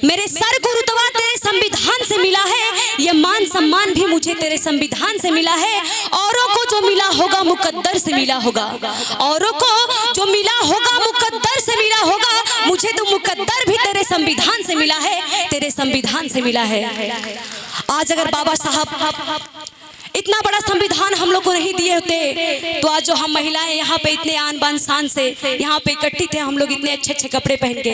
मेरे सर को रुतबा तेरे संविधान से मिला है, ये मान सम्मान भी मुझे तेरे संविधान से मिला है। औरों को जो मिला होगा मुकद्दर से मिला होगा, औरों को जो मिला होगा मुकद्दर से मिला होगा, मुझे तो मुकद्दर भी तेरे संविधान से मिला है, तेरे संविधान से मिला है। आज अगर बाबा साहब इतना बड़ा संविधान हम लोग को नहीं दिए होते तो आज जो हम महिलाएं यहाँ पे इतने आन बान शान से यहाँ पे इकट्ठी थे, हम लोग इतने अच्छे अच्छे कपड़े पहन के।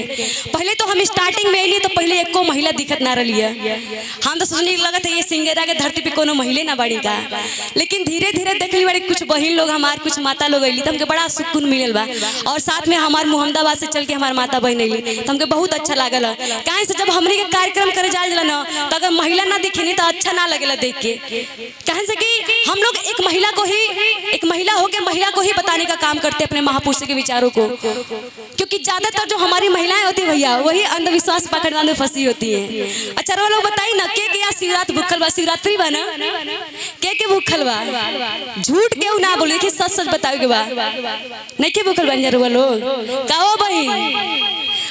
पहले तो हम स्टार्टिंग में आई तो पहले एक को महिला दिखत ना रही है, हम तो सोचने लगा था ये सिंगेरा के धरती पे कोनो महिला ना बाड़ी का। लेकिन धीरे धीरे देखली बड़ी कुछ बहन लोग हमारे कुछ माता लोग अली तो हमके बड़ा सुकून मिलल बा। और साथ में हमारे मुहम्मदाबाद से चल के हमारे माता बहन अली तो हमके बहुत अच्छा लागल। कहीं से जब हमने के कार्यक्रम करे जाए ना तो अगर महिला ना दिखे नहीं तो अच्छा ना लगेला देख के। कहीं से कि हम लोग एक महिला को ही, एक महिला होके महिला को ही बताने का काम करते हैं अपने महापुरुष के विचारों को, क्योंकि ज्यादातर जो हमारी महिलाएं होती है भैया वही अंधविश्वास पकड़ने में फंसी होती हैं। अच्छा रो लोग बताइए ना के या शिवरात्रि भूखल बा, शिवरात्रि बा ना के भूखल बा, झूठ क्यों ना बोले कि सच सच बताओ के बा नहीं के भूखल बन जरूर लोग का हो बहन,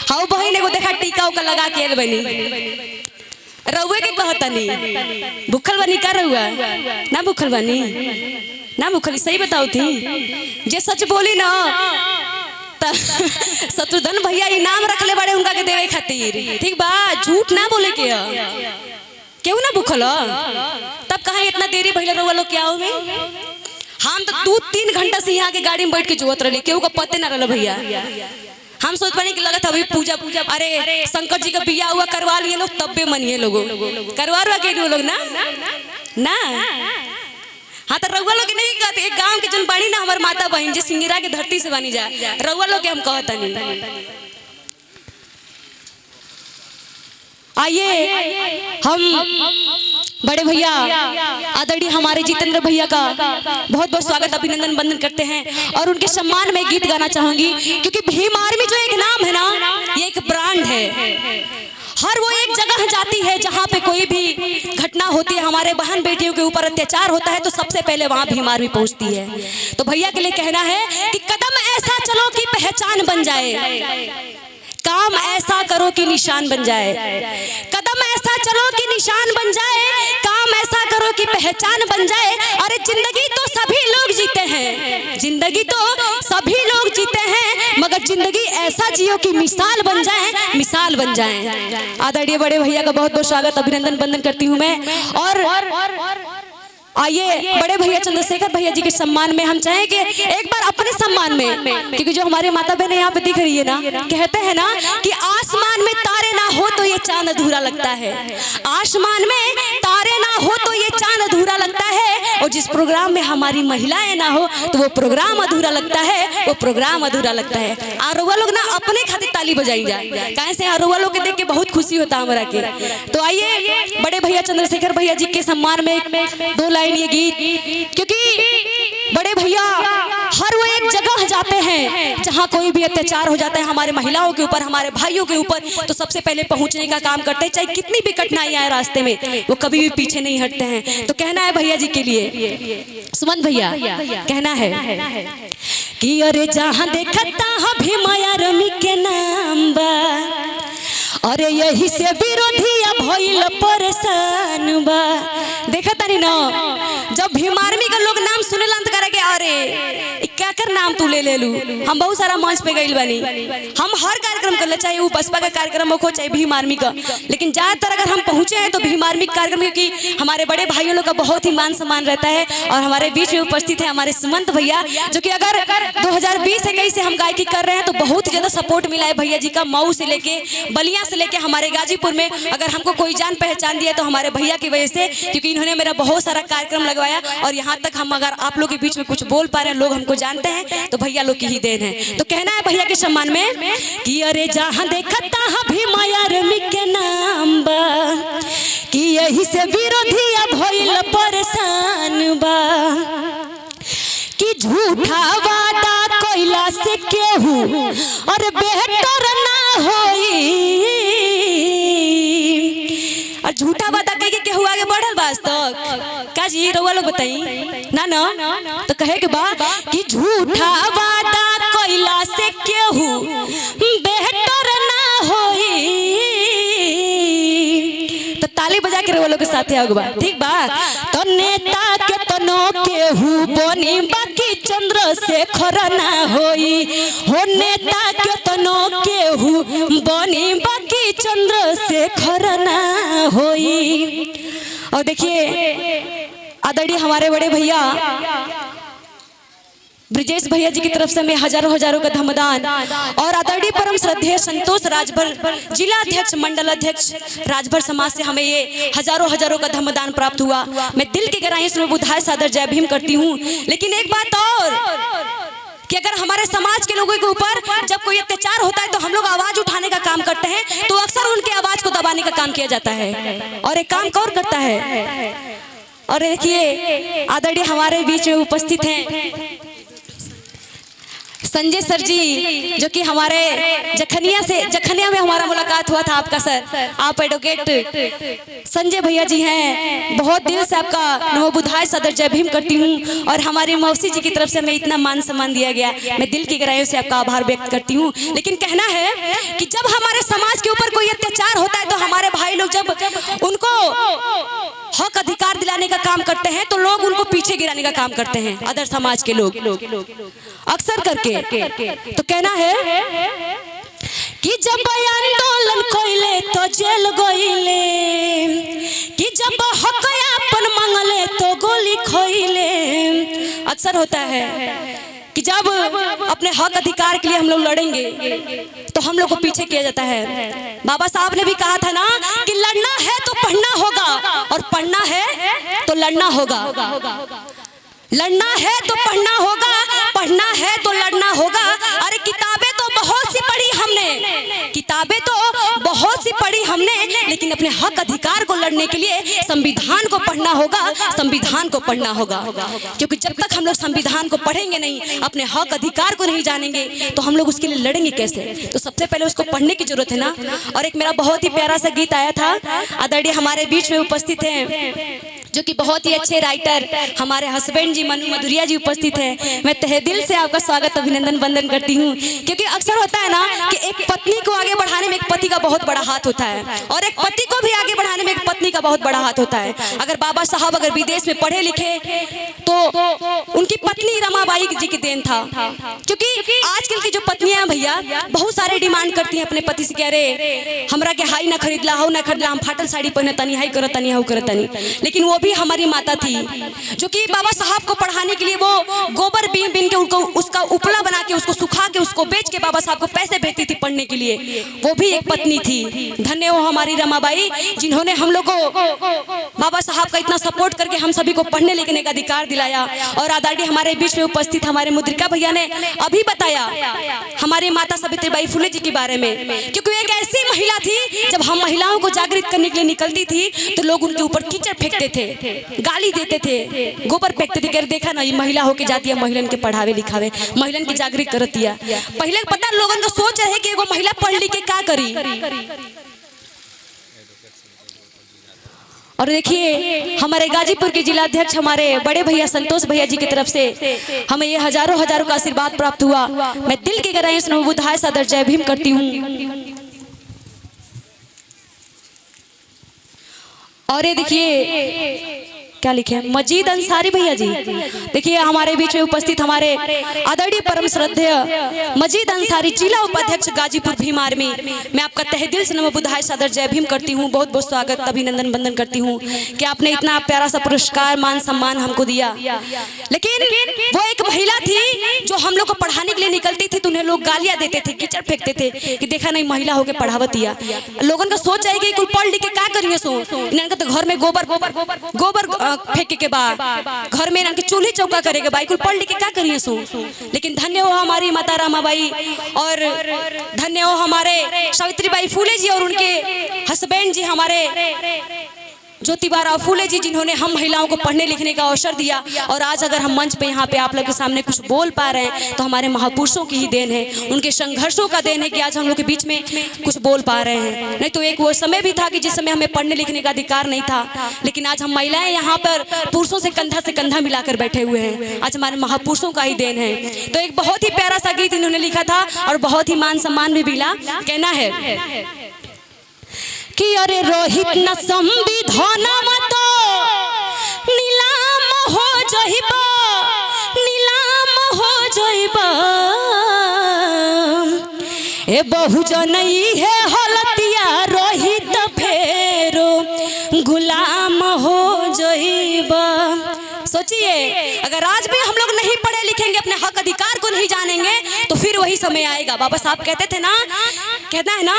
हाउ बहन एगो देखा टीका उका लगा के आइल बनी रउए के कहतनी भूखल बनी का रउआ ना भूखल बनी ना भूखल सही बताओ थी जे सच बोली ना शत्रुधन भैया इनाम रख ले बड़े उनका के देवे खातिर, ठीक बा झूठ ना बोले के क्यों ना भूखल तब कहा इतना देरी भैया रउआ लोग क्या हो में। हम तो 2-3 घंटा से यहाँ के गाड़ी में बैठ के जुवत रही, केहू का पते ना रहा भैया। हम सोच पानी कि लगा था अभी पूजा अरे शंकर जी का बिया हुआ करवा लिए लोग तब्बे मनिए लोगों करवा के लोग ना ना। हाँ तो रउआ लोग नहीं कहते एक गांव के जन बाड़ी ना हमारे माता बहन जे सिंगेरा के धरती से बनी जा रउआ लोग के हम कहता नहीं। आइए हम बड़े भैया आदरणीय हमारे जितेंद्र भैया का बहुत बहुत स्वागत अभिनंदन वंदन करते हैं और उनके सम्मान में गीत गाना चाहूंगी, क्योंकि भीम आर्मी जो एक नाम है ना ये एक ब्रांड है। हर वो एक जगह जाती है जहाँ पे कोई भी घटना होती है, हमारे बहन बेटियों के ऊपर अत्याचार होता है तो सबसे पहले वहाँ भीम आर्मी पहुँचती है। तो भैया के लिए कहना है कि कदम ऐसा चलो कि पहचान बन जाए, काम ऐसा करो कि निशान बन जाए। कदम ऐसा चलो कि निशान बन जाए, काम ऐसा करो कि पहचान बन जाए। अरे जिंदगी तो सभी लोग जीते हैं, जिंदगी तो सभी लोग जीते हैं, मगर जिंदगी ऐसा जियो कि मिसाल बन जाए, मिसाल बन जाए। आदरणीय बड़े भैया का बहुत बहुत स्वागत अभिनंदन वंदन करती हूँ मैं। और आइए बड़े भैया चंद्रशेखर भैया जी के सम्मान में हम चाहें कि एक बार अपने सम्मान में, क्योंकि जो हमारे माता बहन यहाँ पे दिख रही है ना, कहते हैं ना कि आसमान में तारे ना हो तो ये चांद अधूरा लगता है, आसमान में तारे ना हो तो ये चांद अधूरा लगता है। और जिस प्रोग्राम में हमारी महिलाएं ना हो तो वो प्रोग्राम अधूरा लगता है, वो प्रोग्राम अधूरा लगता है। आरोवा लोग ना अपने खातिर ताली बजाई जाए, कहीं से आरोवा लोग के देख के बहुत खुशी होता हमारा के। तो आइए बड़े भैया चंद्रशेखर भैया जी के सम्मान में 2 लाइन ये गीत, क्योंकि बड़े भैया हर वो एक जगह जाते हैं जहाँ कोई भी अत्याचार हो जाता है हमारे महिलाओं के ऊपर, हमारे भाइयों के ऊपर, तो सबसे पहले पहुंचने का काम करते हैं। चाहे कितनी भी कठिनाई आए रास्ते में वो कभी भी पीछे नहीं हटते हैं। तो कहना है भैया जी के लिए, सुमन भैया कहना है कि अरे जहाँ देखता भीम आर्मी के नाम बा, अरे यही से विरोधिया भइल परेशान बा। देखा तानी ना जब भीम आर्मी का लोग नाम सुने ला करे के अरे क्या कर नाम तू ले लू। हम बहुत सारा मंच पे गइल बानी, हम हर कार्यक्रम कर ले, चाहे वो बसपा का कार्यक्रम हो चाहे भीम आर्मी का, लेकिन ज्यादातर अगर हम पहुंचे हैं तो भीम आर्मी कार्यक्रम, क्योंकि हमारे बड़े भाइयों लोग का बहुत ही मान सम्मान रहता है। और हमारे बीच में उपस्थित है हमारे सुमंत भैया, जो कि अगर 2020-21 से हम गायकी कर रहे हैं तो बहुत ज्यादा सपोर्ट मिला है भैया जी का। मऊ से लेके बलिया से लेके हमारे गाजीपुर में अगर हमको कोई जान पहचान दिया तो हमारे भैया की वजह से, क्योंकि इन्होंने मेरा बहुत सारा कार्यक्रम लगवाया। और यहाँ तक हम अगर आप लोग के बीच में कुछ बोल पा रहे हैं, लोग हमको जानते हैं, तो भैया लोग की ही देन है। तो कहना है भैया के सम्मान में कि अरे जहाँ देखता भीम आर्मी के नाम बा, कि यही से विरोधिया भइल परेशान बा, कि झूठा वादा कोइला से केहू और बेहतर ना होई, और झूठा वादा कह के केहू आगे बढ़ल बास तक का जी रउआ लोग बताई ना ना। तो कहे के बा कि झूठा वादा कोइला से केहू बेहतर ना होई, ताली बजा के वो लोग के साथ होगा, ठीक बा। तो नेता के तनो केहू बनी बाकी चंद्रशेखर ना होई हो, नेता के तनो केहू बनी बाकी चंद्रशेखर ना होई। और देखिए आदरणीय हमारे बड़े भैया ब्रिजेश भैया जी की तरफ से मैं हजारों हजारों का धमदान और आदरणीय परम श्रद्धेय संतोष राजभर जिला अध्यक्ष मंडल अध्यक्ष राजभर समाज से हमें ये हजारों हजारों का धमदान प्राप्त हुआ। मैं दिल की गहराई से बुधाई सादर जय भीम करती हूँ। लेकिन एक बात और कि अगर हमारे समाज के लोगों के ऊपर जब कोई अत्याचार होता है तो हम लोग आवाज उठाने का काम करते हैं, तो अक्सर उनकी आवाज को दबाने का काम किया जाता है। और एक काम कौन करता है? और देखिए आदरणीय हमारे बीच में उपस्थित हैं संजय सर जी, जो कि हमारे जखनिया में हमारा मुलाकात हुआ था आपका सर। आप एडवोकेट संजय भैया जी हैं। बहुत दिल से आपका नमो बुधाय सदर जय भीम करती हूँ। और हमारी मौसी जी की तरफ से मैं इतना मान सम्मान दिया गया, मैं दिल की गहराइयों से आपका आभार व्यक्त करती हूँ। लेकिन कहना है कि जब हमारे समाज के ऊपर कोई अत्याचार होता है तो हमारे भाई लोग जब उनको हक अधिकार दिलाने का काम करते हैं तो लोग उनको पीछे गिराने का काम करते हैं, अदर समाज के लोग अक्सर करके। तो कहना है कि जब आंदोलन कोइले तो जेल गइले, कि जब हक अपन मांगले तो गोली खोइले। अक्सर होता है कि जब अपने हक अधिकार के लिए हम लोग लड़ेंगे तो हम लोग को पीछे किया जाता है। बाबा साहब ने भी कहा था ना कि लड़ना है तो पढ़ना होगा और पढ़ना है तो लड़ना होगा। लड़ना है तो पढ़ना होगा, पढ़ना है तो लड़ना होगा। अरे किताबें तो बहुत सी पढ़ी हमने, किताबें तो बहुत सी पढ़ी हमने, लेकिन अपने हक अधिकार को लड़ने के लिए संविधान को पढ़ना होगा, संविधान को पढ़ना होगा। क्योंकि जब तक हम लोग संविधान को पढ़ेंगे नहीं, अपने हक अधिकार को नहीं जानेंगे, तो हम लोग उसके लिए लड़ेंगे कैसे? तो सबसे पहले उसको पढ़ने की जरूरत है ना। और एक मेरा बहुत ही प्यारा सा गीत आया था, आदरणीय हमारे बीच में उपस्थित हैं जो कि बहुत ही अच्छे राइटर हमारे हस्बैंड जी मनु मधुरिया जी उपस्थित हैं। मैं तहे दिल से आपका स्वागत अभिनंदन वंदन करती हूँ। क्योंकि अक्सर होता है ना कि एक पत्नी को आगे बढ़ाने में एक पति का बहुत बड़ा हाथ होता है, और एक पति को भी आगे बढ़ाने में एक पत्नी का बहुत बड़ा हाथ होता है। अगर बाबा साहब अगर विदेश में पढ़े लिखे तो उनकी पत्नी रमाबाई जी की देन था। क्योंकि आजकल की जो पत्नियां भैया बहुत सारे डिमांड करती हैं अपने पति से, कह रहे हमरा के हाई ना खरीदला, हाउ ना खरीदला, हम फाटल साड़ी पहने तनी, हाई करत तनी, हाउ करत तनी। लेकिन वो भी हमारी माता थी जो कि बाबा साहब को पढ़ाने के लिए वो गोबर बीन बीन के उनको उसका उपला बना के उसको सुखा के उसको बेच के बाबा साहब को पैसे भेजती थी पढ़ने के लिए। वो भी एक पत्नी थी। धन्य हो हमारी रमाबाई, जिन्होंने हम लोग को बाबा साहब का इतना सपोर्ट करके हम सभी को पढ़ने लिखने का अधिकार दिलाया। और आदरणीय हमारे बीच में उपस्थित हमारे मुद्रिका भैया ने अभी बताया हमारी माता सावित्रीबाई फुले जी के बारे में। क्योंकि एक ऐसी महिला थी, जब हम महिलाओं को जागृत करने के लिए निकलती थी तो लोग उनके ऊपर कीचड़ फेंकते थे, गाली देते थे, गोबर फेंकते थे। कह देखा ना ये महिला होके जाती है, महिलन के पढ़ावे लिखावे, महिलन की जागृत करती है। पहले पता लोगों को सोच रहे कि वो महिला पढ़ लिख के क्या करी। और देखिए हमारे गाजीपुर के जिला अध्यक्ष हमारे बड़े भैया संतोष भैया जी की तरफ से हमें ये हजारों हजारों का आशीर्वाद प्राप्त हुआ। मैं दिल की गहराई से बुधाय सदर जय भीम करती हूँ। और ये देखिए क्या लिखे हैं मजीद अंसारी भैया जी। देखिए हमारे बीच में उपस्थित हमारे आदरणीय परम श्रद्धेय मजीद अंसारी जिला उपाध्यक्ष गाजीपुर भीम आर्मी। मैं आपका तहे दिल से नमो बुधाय सादर जय भीम करती हूँ। बहुत बहुत स्वागत अभिनंदन वंदन करती हूँ कि आपने इतना प्यारा सा पुरस्कार मान सम्मान हमको दिया। लेकिन वो एक महिला थी जो हम लोग को पढ़ाने के लिए निकलती थी तो उन्हें लोग गालियां देते थे, कीचड़ फेंकते थे कि देखा नहीं महिला होकर पढ़ावत दिया। लोगों का सोच आएगी कुल पढ़ लिख के क्या करिए सो, इनका तो घर में गोबर फेंके के बाद घर में इनके चूल्हे चौका करेगा बाई, कुल पढ़ लिख के क्या करिए सो। लेकिन धन्य हो हमारी माता रमाबाई और धन्य हो हमारे सावित्रीबाई फुले जी और उनके हस्बैंड जी हमारे ज्योतिबा फुले जी, जिन्होंने हम महिलाओं को पढ़ने लिखने का अवसर दिया। और आज अगर हम मंच पे यहाँ पे आप लोग के सामने कुछ बोल पा रहे हैं तो हमारे महापुरुषों की ही देन है, उनके संघर्षों का देन है कि आज हम लोग के बीच में कुछ बोल पा रहे हैं। नहीं तो एक वो समय भी था कि जिस समय हमें पढ़ने लिखने का अधिकार नहीं था, लेकिन आज हम महिलाएं यहाँ पर पुरुषों से कंधा मिलाकर बैठे हुए हैं। आज हमारे महापुरुषों का ही देन है। तो एक बहुत ही प्यारा सा गीत इन्होंने लिखा था और बहुत ही मान सम्मान भी मिला। कहना है कि अरे रोहित न संविधान तो नीलाम हो जइबा, नीलाम हो जइबा। ए बहुजन है हलतिया रोहित फेरो गुलाम हो जइबा। सोचिए, अगर आज भी हम लोग नहीं पढ़े लिखेंगे, अपने हक अधिकार को नहीं जानेंगे, तो फिर वही समय आएगा। बाबा साहब कहते थे ना, कहता है ना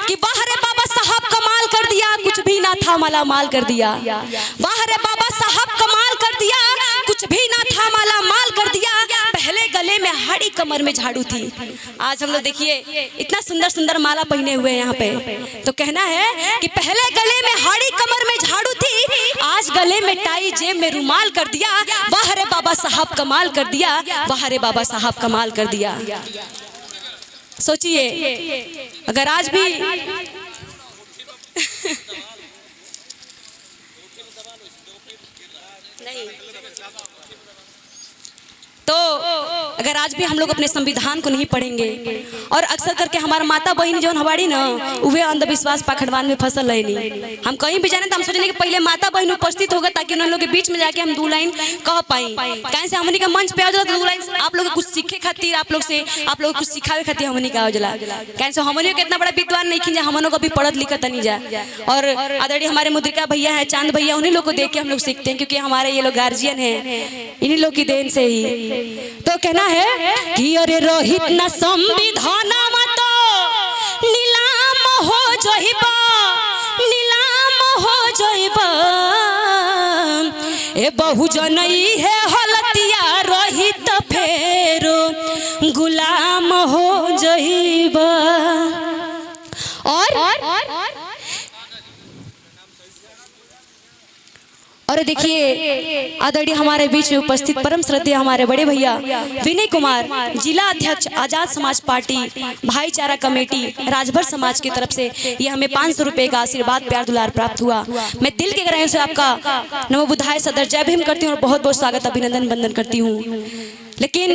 कि वाह रे बाबा साहब कमाल कर दिया, कुछ भी ना था माला माल कर दिया। वाह रे बाबा साहब कमाल कर दिया, कुछ भी ना था माला माल कर दिया। पहले गले में हाड़ी, कमर में झाड़ू थी। आज हम लोग देखिए इतना सुंदर सुंदर माला पहने हुए यहाँ पे। तो कहना है कि पहले गले में हाड़ी, कमर में झाड़ू थी, आज गले में टाई, जेब में रुमाल कर दिया। वाह रे बाबा साहब कमाल कर दिया, वाह रे बाबा साहब कमाल कर दिया। सोचिए, अगर आज भी नहीं, तो अगर आज भी हम लोग अपने संविधान को नहीं पढ़ेंगे, और अक्सर करके हमारा माता बहन जो हमारी ना, वे अंधविश्वास पाखंडवाद में फसल है नहीं। हम कहीं भी जाने तो हम सोचेंगे कि पहले माता बहन उपस्थित होगा, ताकि उन लोग के बीच में जाके हम दो लाइन कह पाई। कहीं से हमनी का मंच पे आ जाता, दो लाइन आप लोग कुछ सीखे खातिर, आप लोग कुछ सिखावे खातिर हमनी का आजला। कहीं से हमनी के इतना बड़ा विद्वान नहीं खिंजा, हम लोग अभी पढ़त लिखत नहीं जा। और आदरणीय हमारे मुद्रिका भैया है, चांद भैया, उन्हीं लोग को देख के हम लोग सीखते हैं, क्योंकि हमारे ये लोग गार्जियन है, इन्हीं लोग की देन से ही। तो कहना है कि अरे रोहित न संविधान तो नीलाम हो जइबा, नीलाम हो जइबा। ए बहुजन है हलतिया रोहित फेरो गुलाम हो जइबा। और देखिए आदरणीय हमारे बीच में उपस्थित परम श्रद्धेय हमारे बड़े भैया विनय कुमार, जिला अध्यक्ष आजाद समाज पार्टी भाईचारा कमेटी राजभर समाज की तरफ से ये हमें 500 रुपए का आशीर्वाद प्यार दुलार प्राप्त हुआ। मैं दिल के गहराइयों से आपका नमो बुद्धाय सदर जय भीम करती हूँ और बहुत बहुत स्वागत अभिनंदन वंदन करती हूँ। लेकिन